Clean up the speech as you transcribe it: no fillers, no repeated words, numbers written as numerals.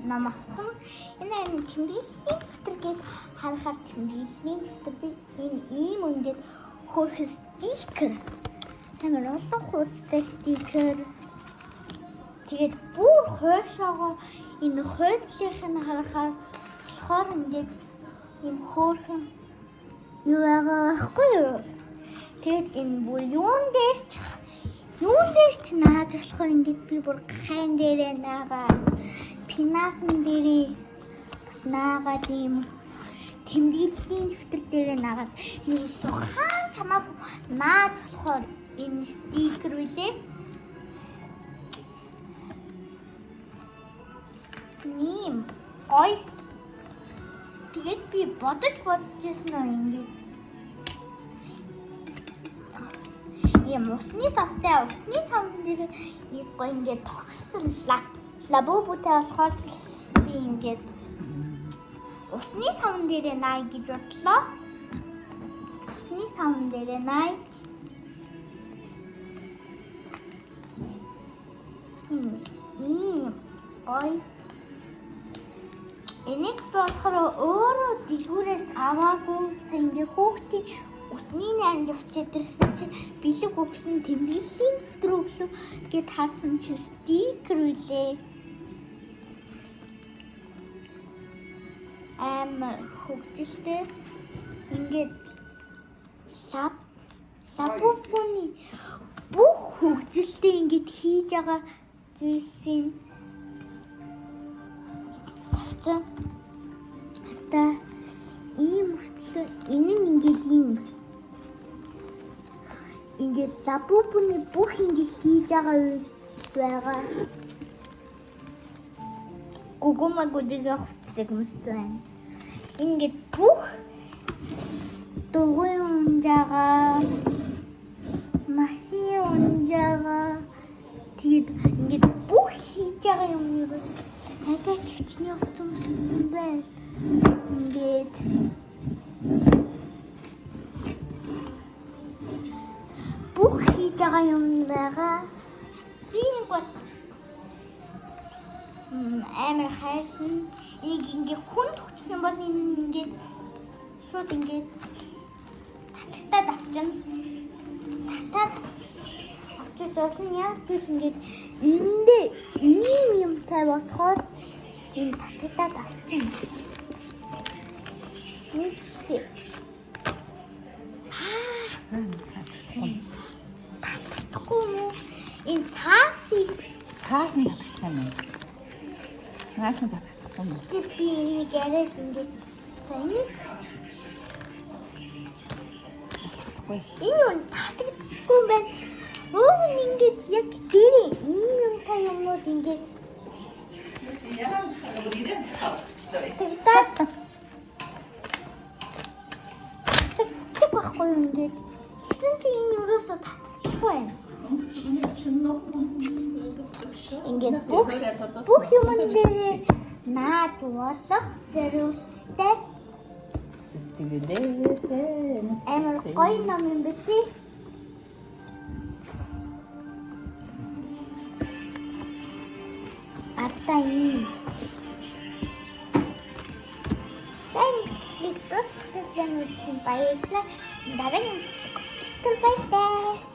ном авсан. Энэ харин тэмдэглэлийн дэвтэр гээд харахаар тэмдэглэлийн дэвтэр би энэ ийм үнэд хөрх стикер. Амар олон хуудастай стикер. Тэгээд бүр хойшоогоо энэ хойдлынх нь харахаар болохоор ингээд ийм хөөрхөн юу байгаа байхгүй юу? Тэгээд энэ бүр юун дээр ч нааж болохоор ингээд би бүр гахайн дээрээ наагаад пинасан дээрээ бас наагаад ийм тэмдэглэлийн дэвтэр дээрээ наагаад ерөөсөө хаан чамаагүй нааж болохоор энэ стикер үлээ. Ним гойс. Тэгээд би бодож ирсэн ингээд юм усны савн дээр гоё ингээд тогсон лабубутай болохоор би ингээд усны савн дээр наа гэж бодлоо. Усны савн дээр наа. Гоё. Энийг болохоор өөрөө дэлгүүрээс аваагүй сайн ингээ хүүхдийн усны найранд явчихад ирсэн чинь бэлэг өгсөн тэмдэглэлийн дэвтэр өглөө гэд харсан чинь стикер үлээ. Хөгжилтэй ингээд лабубуны бүх хөгжилтэй ингээд хийж байгаа зүйлсийн та ийм үртлээ энэ ингээд лабубуны бүх ингээд хийж байгаа үйл байгаа. Гугумагуудыг хувцдаг юмстай байна. Ингээд бүх дугуй унжаага, машин унжаага, тэгээд ингээд бүх хийж байгаа юм юу хасаас хичний автомобиль байна. Ингээд бүх хийж байгаа юм байгаа. Би нэг бас амар хайсан. Энийг ингээд хүн төгсөх юм бол ингээд шууд ингээд таталтад авчна. Авчиж болно яа гэх ингээд эндээ ийм юмтай болохоор энэ таталтад авчна. Үнэтэй. Татахгүй мó энэ цаасан татах юм. Наасан татах юм. Би энийг яриад ингээд энийг энэ юу татахгүй юм байна. Ингээд яг дээрээ ийм юмтай юмнууд ингээд байхгүй юм ингээд гэсэн чи энэ юусоо татахгүй байна. Ингээд бүх юм дээр наад уусах зэрэгтэй сэтгэлээсээ амар гоё ном юм биш. Аттай. Тэнк лигтос гэсэн үгсийн баярлалаа. Дараагийн бичлэг баярлалаа.